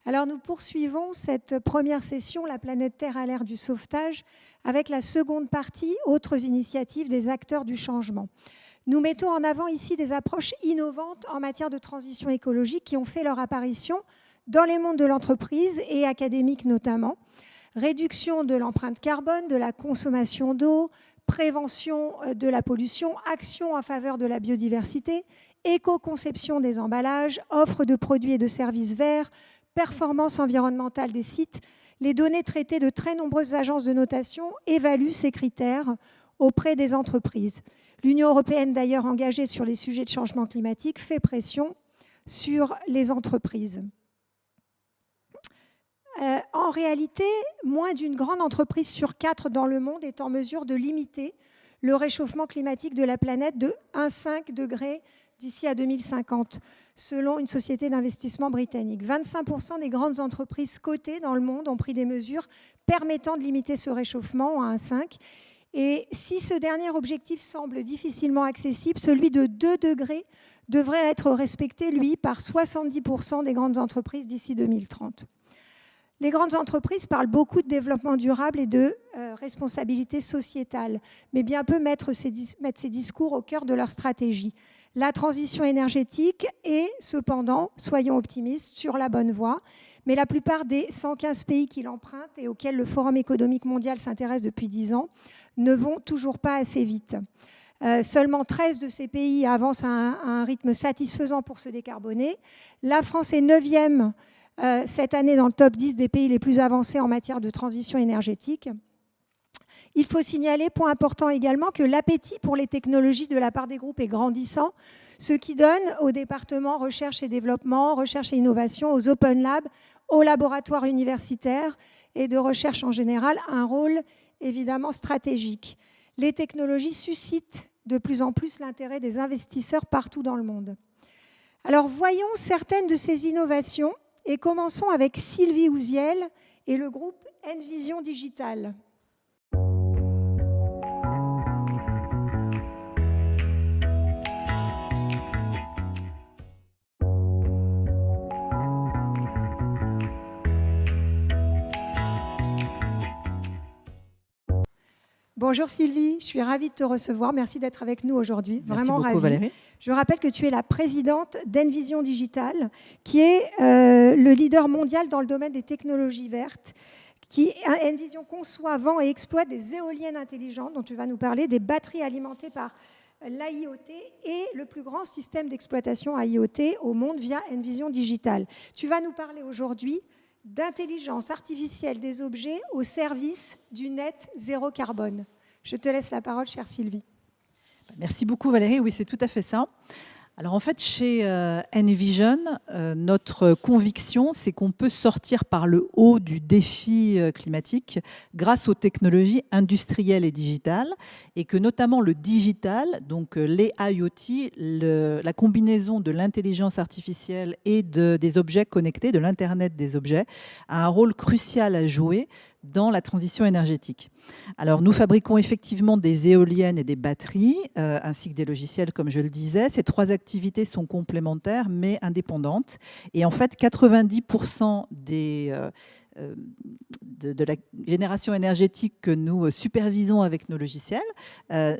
Alors nous poursuivons cette première session, La planète Terre à l'ère du sauvetage, avec la seconde partie, autres initiatives des acteurs du changement. Nous mettons en avant ici des approches innovantes en matière de transition écologique qui ont fait leur apparition dans les mondes de l'entreprise et académiques notamment. Réduction de l'empreinte carbone, de la consommation d'eau, prévention de la pollution, action en faveur de la biodiversité, éco-conception des emballages, offre de produits et de services verts, performance environnementale des sites. Les données traitées de très nombreuses agences de notation évaluent ces critères auprès des entreprises. L'Union européenne, d'ailleurs engagée sur les sujets de changement climatique, fait pression sur les entreprises. En réalité, moins d'une grande entreprise sur 4 dans le monde est en mesure de limiter le réchauffement climatique de la planète de 1,5 degré d'ici à 2050, selon une société d'investissement britannique. 25% des grandes entreprises cotées dans le monde ont pris des mesures permettant de limiter ce réchauffement à 1,5. Et si ce dernier objectif semble difficilement accessible, celui de 2 degrés devrait être respecté, lui, par 70% des grandes entreprises d'ici 2030. Les grandes entreprises parlent beaucoup de développement durable et de responsabilité sociétale, mais bien peu mettre ces discours au cœur de leur stratégie. La transition énergétique est cependant, soyons optimistes, sur la bonne voie, mais la plupart des 115 pays qui l'empruntent et auxquels le Forum économique mondial s'intéresse depuis 10 ans ne vont toujours pas assez vite. Seulement 13 de ces pays avancent à un rythme satisfaisant pour se décarboner. La France est 9e cette année dans le top 10 des pays les plus avancés en matière de transition énergétique. Il faut signaler, point important également, que l'appétit pour les technologies de la part des groupes est grandissant, ce qui donne aux départements recherche et développement, recherche et innovation, aux open labs, aux laboratoires universitaires et de recherche en général un rôle évidemment stratégique. Les technologies suscitent de plus en plus l'intérêt des investisseurs partout dans le monde. Alors voyons certaines de ces innovations. Et commençons avec Sylvie Ouziel et le groupe Envision Digital. Bonjour Sylvie, je suis ravie de te recevoir. Merci d'être avec nous aujourd'hui. Merci beaucoup Valérie. Je rappelle que tu es la présidente d'Envision Digital, qui est le leader mondial dans le domaine des technologies vertes. Envision conçoit, vend et exploite des éoliennes intelligentes, dont tu vas nous parler, des batteries alimentées par l'IoT et le plus grand système d'exploitation IoT au monde via Envision Digital. Tu vas nous parler aujourd'hui d'intelligence artificielle des objets au service du net zéro carbone. Je te laisse la parole, chère Sylvie. Merci beaucoup Valérie, oui c'est tout à fait ça. Alors en fait chez Envision, notre conviction c'est qu'on peut sortir par le haut du défi climatique grâce aux technologies industrielles et digitales et que notamment le digital, donc les IoT, la combinaison de l'intelligence artificielle et des objets connectés, de l'Internet des objets, a un rôle crucial à jouer dans la transition énergétique. Alors nous fabriquons effectivement des éoliennes et des batteries, ainsi que des logiciels comme je le disais. Ces 3 activités sont complémentaires mais indépendantes. Et en fait 90% de la génération énergétique que nous supervisons avec nos logiciels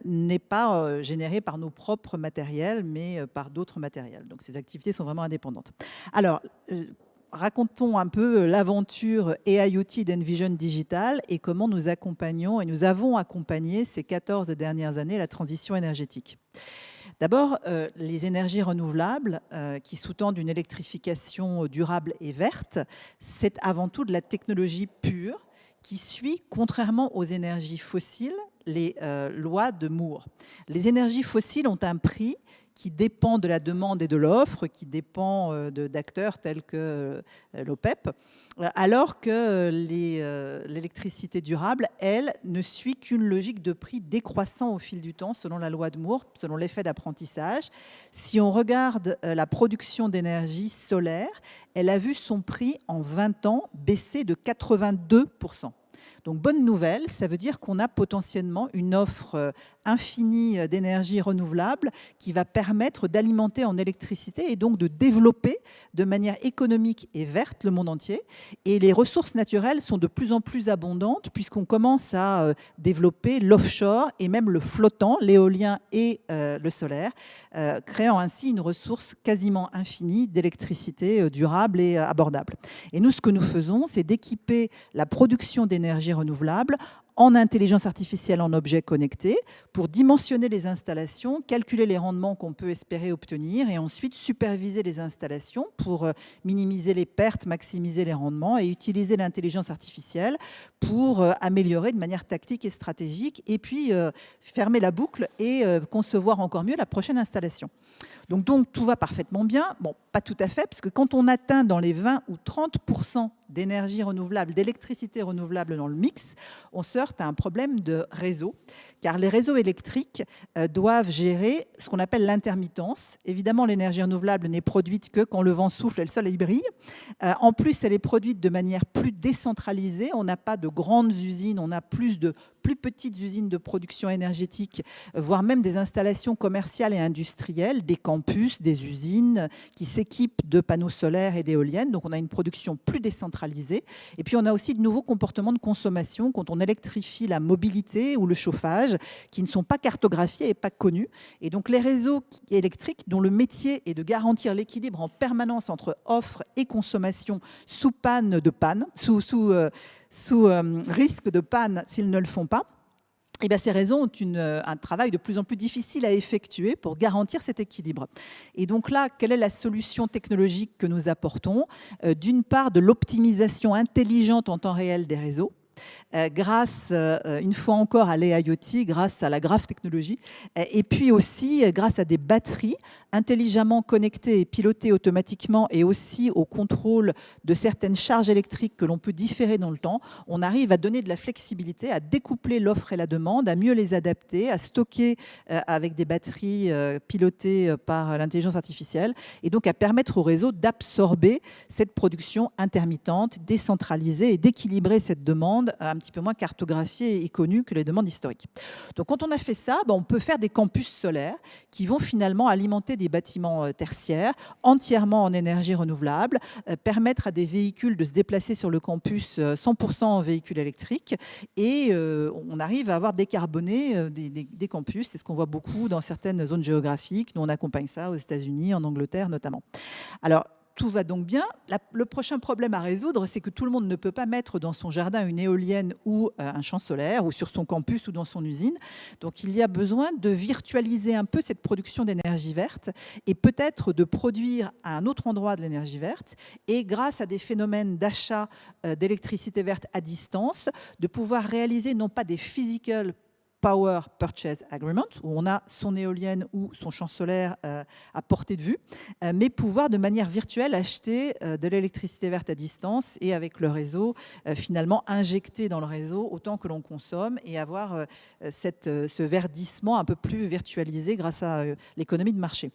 n'est pas générée par nos propres matériels mais par d'autres matériels. Donc ces activités sont vraiment indépendantes. Alors, racontons un peu l'aventure IoT d'Envision Digital et comment nous accompagnons et nous avons accompagné ces 14 dernières années la transition énergétique. D'abord, les énergies renouvelables qui sous-tendent une électrification durable et verte, c'est avant tout de la technologie pure qui suit, contrairement aux énergies fossiles, les lois de Moore. Les énergies fossiles ont un prix qui dépend de la demande et de l'offre, qui dépend d'acteurs tels que l'OPEP, alors que l'électricité durable, elle, ne suit qu'une logique de prix décroissant au fil du temps, selon la loi de Moore, selon l'effet d'apprentissage. Si on regarde la production d'énergie solaire, elle a vu son prix en 20 ans baisser de 82%. Donc bonne nouvelle, ça veut dire qu'on a potentiellement une offre infinie d'énergie renouvelable qui va permettre d'alimenter en électricité et donc de développer de manière économique et verte le monde entier. Et les ressources naturelles sont de plus en plus abondantes puisqu'on commence à développer l'offshore et même le flottant, l'éolien et le solaire, créant ainsi une ressource quasiment infinie d'électricité durable et abordable. Et nous, ce que nous faisons, c'est d'équiper la production d'énergie renouvelable en intelligence artificielle en objets connectés pour dimensionner les installations, calculer les rendements qu'on peut espérer obtenir et ensuite superviser les installations pour minimiser les pertes, maximiser les rendements et utiliser l'intelligence artificielle pour améliorer de manière tactique et stratégique et puis fermer la boucle et concevoir encore mieux la prochaine installation. Donc tout va parfaitement bien. Bon, pas tout à fait, parce que quand on atteint dans les 20 ou 30% d'énergie renouvelable, d'électricité renouvelable dans le mix, on se heurte à un problème de réseau, car les réseaux électriques doivent gérer ce qu'on appelle l'intermittence. Évidemment, l'énergie renouvelable n'est produite que quand le vent souffle et le soleil brille. En plus, elle est produite de manière plus décentralisée. On n'a pas de grandes usines, on a plus petites usines de production énergétique, voire même des installations commerciales et industrielles, des campus, des usines qui s'équipent de panneaux solaires et d'éoliennes. Donc on a une production plus décentralisée. Et puis on a aussi de nouveaux comportements de consommation quand on électrifie la mobilité ou le chauffage qui ne sont pas cartographiés et pas connus. Et donc les réseaux électriques dont le métier est de garantir l'équilibre en permanence entre offre et consommation sous risque de panne s'ils ne le font pas, eh bien, ces réseaux ont un travail de plus en plus difficile à effectuer pour garantir cet équilibre. Et donc là, quelle est la solution technologique que nous apportons ? D'une part, de l'optimisation intelligente en temps réel des réseaux, grâce, une fois encore, à l'IoT, grâce à la graph technologie, et puis aussi grâce à des batteries intelligemment connectées et pilotées automatiquement, et aussi au contrôle de certaines charges électriques que l'on peut différer dans le temps. On arrive à donner de la flexibilité, à découpler l'offre et la demande, à mieux les adapter, à stocker avec des batteries pilotées par l'intelligence artificielle, et donc à permettre au réseau d'absorber cette production intermittente, décentralisée, et d'équilibrer cette demande un petit peu moins cartographiée et connue que les demandes historiques. Donc quand on a fait ça, on peut faire des campus solaires qui vont finalement alimenter des bâtiments tertiaires entièrement en énergie renouvelable, permettre à des véhicules de se déplacer sur le campus 100% en véhicules électriques, et on arrive à avoir décarboné des campus. C'est ce qu'on voit beaucoup dans certaines zones géographiques. Nous, on accompagne ça aux États-Unis, en Angleterre notamment. Alors, tout va donc bien. Le prochain problème à résoudre, c'est que tout le monde ne peut pas mettre dans son jardin une éolienne ou un champ solaire, ou sur son campus ou dans son usine. Donc il y a besoin de virtualiser un peu cette production d'énergie verte et peut-être de produire à un autre endroit de l'énergie verte, et grâce à des phénomènes d'achat d'électricité verte à distance, de pouvoir réaliser non pas des physical Power Purchase Agreement, où on a son éolienne ou son champ solaire à portée de vue, mais pouvoir de manière virtuelle acheter de l'électricité verte à distance et avec le réseau, finalement injecter dans le réseau autant que l'on consomme, et avoir ce verdissement un peu plus virtualisé grâce à l'économie de marché.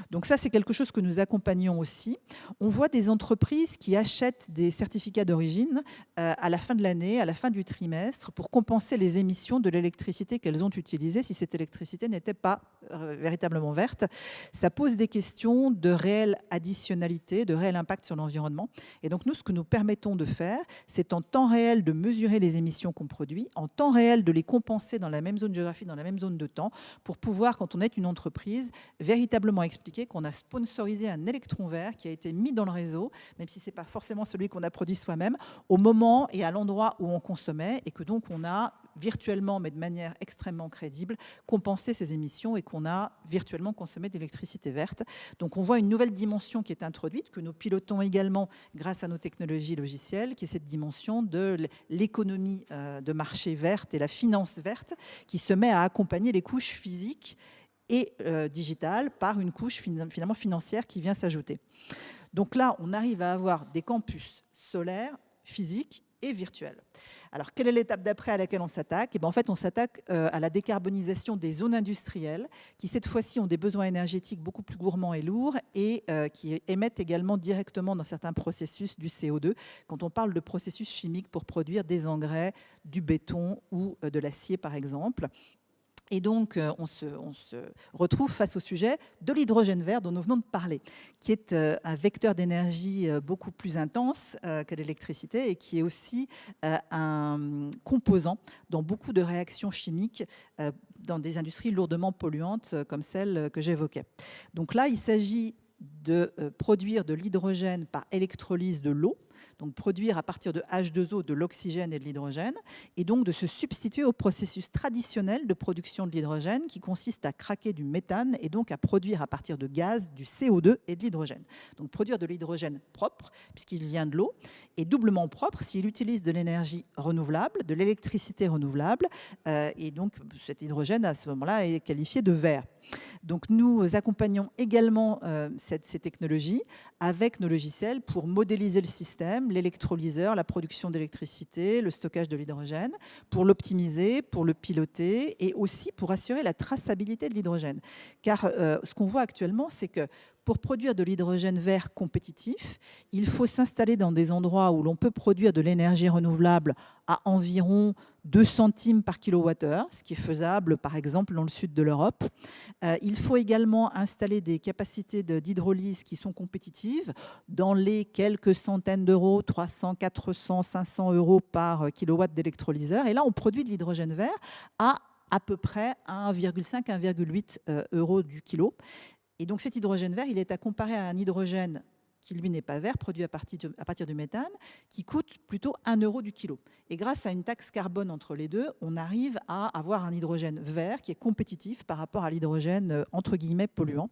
Donc ça, c'est quelque chose que nous accompagnons aussi. On voit des entreprises qui achètent des certificats d'origine à la fin de l'année, à la fin du trimestre, pour compenser les émissions de l'électricité qu'elles ont utilisées si cette électricité n'était pas véritablement verte. Ça pose des questions de réelle additionnalité, de réel impact sur l'environnement. Et donc nous, ce que nous permettons de faire, c'est en temps réel de mesurer les émissions qu'on produit, en temps réel de les compenser dans la même zone géographique, dans la même zone de temps, pour pouvoir, quand on est une entreprise, véritablement expliquer qu'on a sponsorisé un électron vert qui a été mis dans le réseau, même si ce n'est pas forcément celui qu'on a produit soi-même, au moment et à l'endroit où on consommait, et que donc on a virtuellement, mais de manière extrêmement crédible, compensé ces émissions, et qu'on a virtuellement consommé d'électricité verte. Donc on voit une nouvelle dimension qui est introduite, que nous pilotons également grâce à nos technologies logicielles, qui est cette dimension de l'économie de marché verte et la finance verte, qui se met à accompagner les couches physiques et digitales par une couche finalement financière qui vient s'ajouter. Donc là, on arrive à avoir des campus solaires, physiques, et virtuelle. Alors, quelle est l'étape d'après à laquelle on s'attaque? En fait, on s'attaque à la décarbonisation des zones industrielles qui, cette fois-ci, ont des besoins énergétiques beaucoup plus gourmands et lourds et qui émettent également directement dans certains processus du CO2 quand on parle de processus chimiques pour produire des engrais, du béton ou de l'acier, par exemple. Et donc, on se retrouve face au sujet de l'hydrogène vert dont nous venons de parler, qui est un vecteur d'énergie beaucoup plus intense que l'électricité et qui est aussi un composant dans beaucoup de réactions chimiques dans des industries lourdement polluantes comme celle que j'évoquais. Donc là, il s'agit de produire de l'hydrogène par électrolyse de l'eau, donc produire à partir de H2O de l'oxygène et de l'hydrogène, et donc de se substituer au processus traditionnel de production de l'hydrogène qui consiste à craquer du méthane et donc à produire à partir de gaz du CO2 et de l'hydrogène. Donc produire de l'hydrogène propre puisqu'il vient de l'eau et doublement propre s'il utilise de l'énergie renouvelable, de l'électricité renouvelable, et donc cet hydrogène à ce moment-là est qualifié de vert. Donc nous accompagnons également ces technologies avec nos logiciels pour modéliser le système, l'électrolyseur, la production d'électricité, le stockage de l'hydrogène, pour l'optimiser, pour le piloter et aussi pour assurer la traçabilité de l'hydrogène. Car ce qu'on voit actuellement, c'est que pour produire de l'hydrogène vert compétitif, il faut s'installer dans des endroits où l'on peut produire de l'énergie renouvelable à environ 2 centimes par kilowattheure, ce qui est faisable par exemple dans le sud de l'Europe. Il faut également installer des capacités d'hydrolyse qui sont compétitives dans les quelques centaines d'euros, 300, 400, 500 euros par kilowatt d'électrolyseur. Et là, on produit de l'hydrogène vert à peu près 1,5, 1,8 euros du kilo. Et donc cet hydrogène vert, il est à comparer à un hydrogène qui lui n'est pas vert, produit à partir du méthane, qui coûte plutôt 1 euro du kilo. Et grâce à une taxe carbone entre les deux, on arrive à avoir un hydrogène vert qui est compétitif par rapport à l'hydrogène entre guillemets polluant.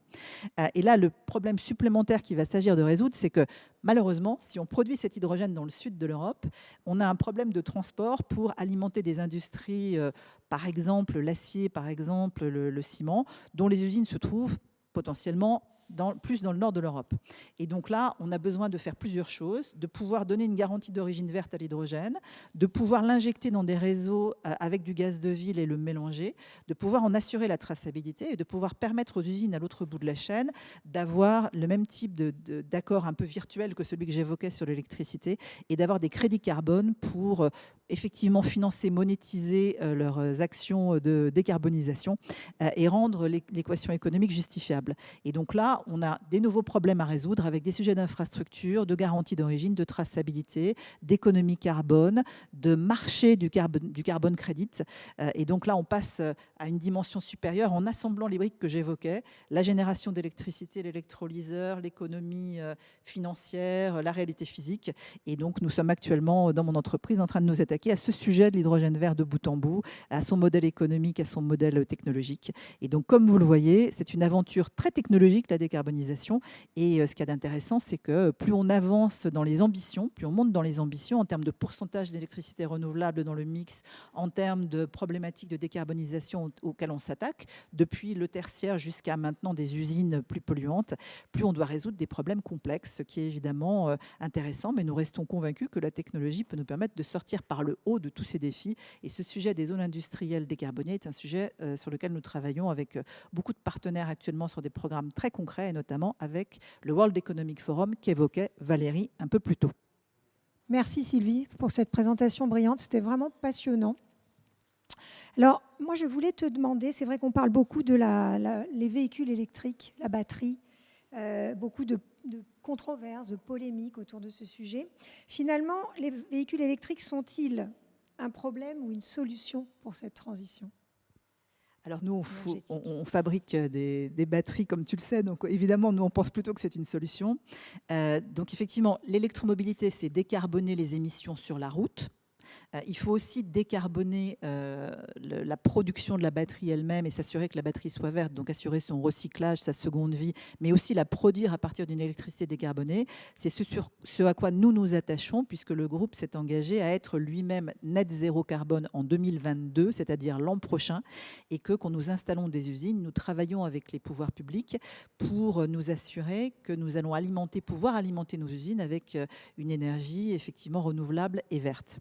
Et là, le problème supplémentaire qu'il va s'agir de résoudre, c'est que malheureusement, si on produit cet hydrogène dans le sud de l'Europe, on a un problème de transport pour alimenter des industries, par exemple l'acier, par exemple le ciment, dont les usines se trouvent potentiellement plus dans le nord de l'Europe. Et donc là, on a besoin de faire plusieurs choses, de pouvoir donner une garantie d'origine verte à l'hydrogène, de pouvoir l'injecter dans des réseaux avec du gaz de ville et le mélanger, de pouvoir en assurer la traçabilité et de pouvoir permettre aux usines à l'autre bout de la chaîne d'avoir le même type d'accord un peu virtuel que celui que j'évoquais sur l'électricité et d'avoir des crédits carbone pour effectivement financer, monétiser leurs actions de décarbonisation et rendre l'équation économique justifiable. Et donc là, on a des nouveaux problèmes à résoudre avec des sujets d'infrastructure, de garantie d'origine, de traçabilité, d'économie carbone, de marché du carbone crédit. Et donc là, on passe à une dimension supérieure en assemblant les briques que j'évoquais, la génération d'électricité, l'électrolyseur, l'économie financière, la réalité physique. Et donc, nous sommes actuellement dans mon entreprise en train de nous attaquer à ce sujet de l'hydrogène vert de bout en bout, à son modèle économique, à son modèle technologique. Et donc, comme vous le voyez, c'est une aventure très technologique, la décarbonisation. Et ce qu'il y a d'intéressant, c'est que plus on avance dans les ambitions, plus on monte dans les ambitions en termes de pourcentage d'électricité renouvelable dans le mix, en termes de problématiques de décarbonisation auxquelles on s'attaque, depuis le tertiaire jusqu'à maintenant des usines plus polluantes, plus on doit résoudre des problèmes complexes, ce qui est évidemment intéressant, mais nous restons convaincus que la technologie peut nous permettre de sortir par le haut de tous ces défis. Et ce sujet des zones industrielles décarbonées est un sujet sur lequel nous travaillons avec beaucoup de partenaires actuellement sur des programmes très concrets, et notamment avec le World Economic Forum qu'évoquait Valérie un peu plus tôt. Merci Sylvie pour cette présentation brillante, c'était vraiment passionnant. Alors, moi je voulais te demander, c'est vrai qu'on parle beaucoup de les véhicules électriques, la batterie, beaucoup de controverses, de polémiques autour de ce sujet. Finalement, les véhicules électriques sont-ils un problème ou une solution pour cette transition ? Alors nous, on fabrique des batteries, comme tu le sais, donc évidemment, nous, on pense plutôt que c'est une solution. Donc effectivement, l'électromobilité, c'est décarboner les émissions sur la route. Il faut aussi décarboner la production de la batterie elle-même et s'assurer que la batterie soit verte, donc assurer son recyclage, sa seconde vie, mais aussi la produire à partir d'une électricité décarbonée. C'est ce à quoi nous nous attachons, puisque le groupe s'est engagé à être lui-même net zéro carbone en 2022, c'est-à-dire l'an prochain, et que quand nous installons des usines, nous travaillons avec les pouvoirs publics pour nous assurer que nous allons pouvoir alimenter nos usines avec une énergie effectivement renouvelable et verte.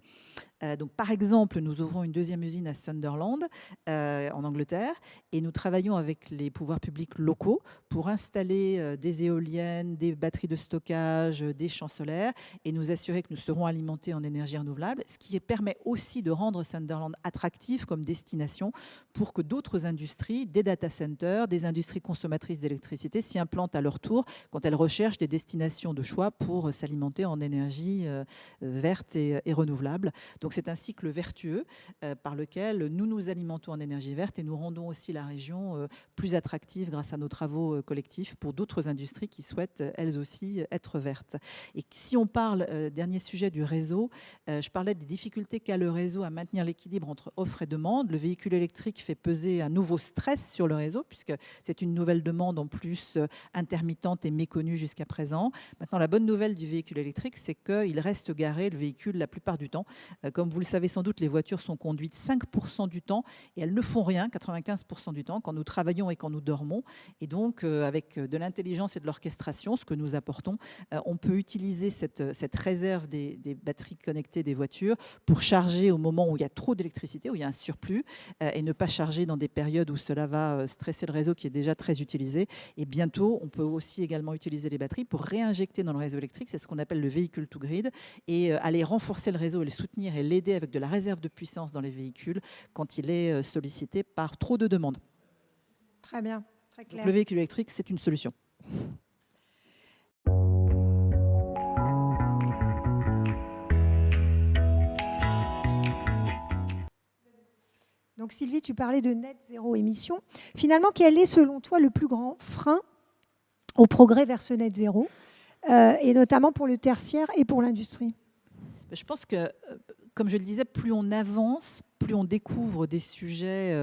Donc, par exemple, nous ouvrons une deuxième usine à Sunderland, en Angleterre, et nous travaillons avec les pouvoirs publics locaux pour installer des éoliennes, des batteries de stockage, des champs solaires, et nous assurer que nous serons alimentés en énergie renouvelable, ce qui permet aussi de rendre Sunderland attractif comme destination pour que d'autres industries, des data centers, des industries consommatrices d'électricité s'y implantent à leur tour quand elles recherchent des destinations de choix pour s'alimenter en énergie verte et renouvelable. Donc c'est un cycle vertueux par lequel nous nous alimentons en énergie verte et nous rendons aussi la région plus attractive grâce à nos travaux collectifs pour d'autres industries qui souhaitent elles aussi être vertes. Et si on parle, dernier sujet, du réseau, je parlais des difficultés qu'a le réseau à maintenir l'équilibre entre offre et demande. Le véhicule électrique fait peser un nouveau stress sur le réseau puisque c'est une nouvelle demande en plus intermittente et méconnue jusqu'à présent. Maintenant, la bonne nouvelle du véhicule électrique, c'est qu'il reste garé, le véhicule, la plupart du temps. Comme vous le savez sans doute, les voitures sont conduites 5% du temps et elles ne font rien 95% du temps quand nous travaillons et quand nous dormons. Et donc, avec de l'intelligence et de l'orchestration, ce que nous apportons, on peut utiliser cette réserve des batteries connectées des voitures pour charger au moment où il y a trop d'électricité, où il y a un surplus, et ne pas charger dans des périodes où cela va stresser le réseau qui est déjà très utilisé. Et bientôt, on peut aussi également utiliser les batteries pour réinjecter dans le réseau électrique. C'est ce qu'on appelle le véhicule to grid et aller renforcer le réseau et le soutenir et l'aider avec de la réserve de puissance dans les véhicules quand il est sollicité par trop de demandes. Très bien, très clair. Donc, le véhicule électrique, c'est une solution. Donc Sylvie, tu parlais de net zéro émission. Finalement, quel est selon toi le plus grand frein au progrès vers ce net zéro, et notamment pour le tertiaire et pour l'industrie ? Je pense que, comme je le disais, plus on avance, plus on découvre des sujets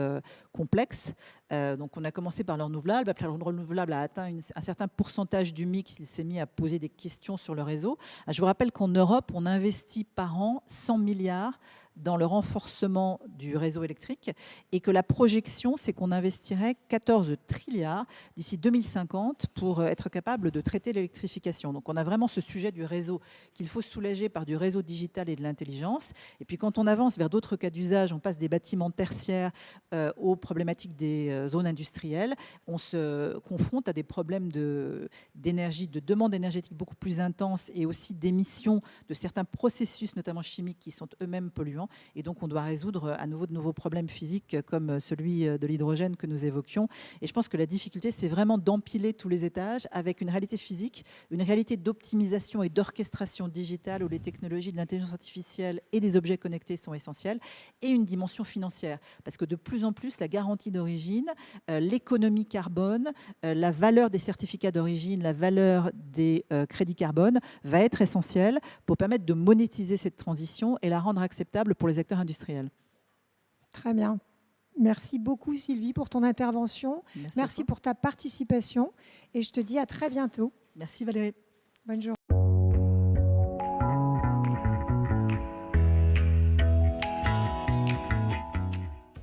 complexes. Donc, on a commencé par le renouvelable. Après, le renouvelable a atteint un certain pourcentage du mix. Il s'est mis à poser des questions sur le réseau. Je vous rappelle qu'en Europe, on investit par an 100 milliards dans le renforcement du réseau électrique et que la projection, c'est qu'on investirait 14 trilliards d'ici 2050 pour être capable de traiter l'électrification. Donc, on a vraiment ce sujet du réseau qu'il faut soulager par du réseau digital et de l'intelligence. Et puis, quand on avance vers d'autres cas d'usage, on passe des bâtiments tertiaires aux problématiques des zones industrielles. On se confronte à des problèmes d'énergie, de demande énergétique beaucoup plus intense et aussi d'émissions de certains processus, notamment chimiques, qui sont eux-mêmes polluants. Et donc, on doit résoudre à nouveau de nouveaux problèmes physiques comme celui de l'hydrogène que nous évoquions. Et je pense que la difficulté, c'est vraiment d'empiler tous les étages avec une réalité physique, une réalité d'optimisation et d'orchestration digitale où les technologies de l'intelligence artificielle et des objets connectés sont essentielles, et une dimension financière. Parce que de plus en plus, la garantie d'origine, l'économie carbone, la valeur des certificats d'origine, la valeur des crédits carbone va être essentielle pour permettre de monétiser cette transition et la rendre acceptable pour les acteurs industriels. Très bien. Merci beaucoup Sylvie pour ton intervention. Merci pour ta participation et je te dis à très bientôt. Merci Valérie. Bonne journée.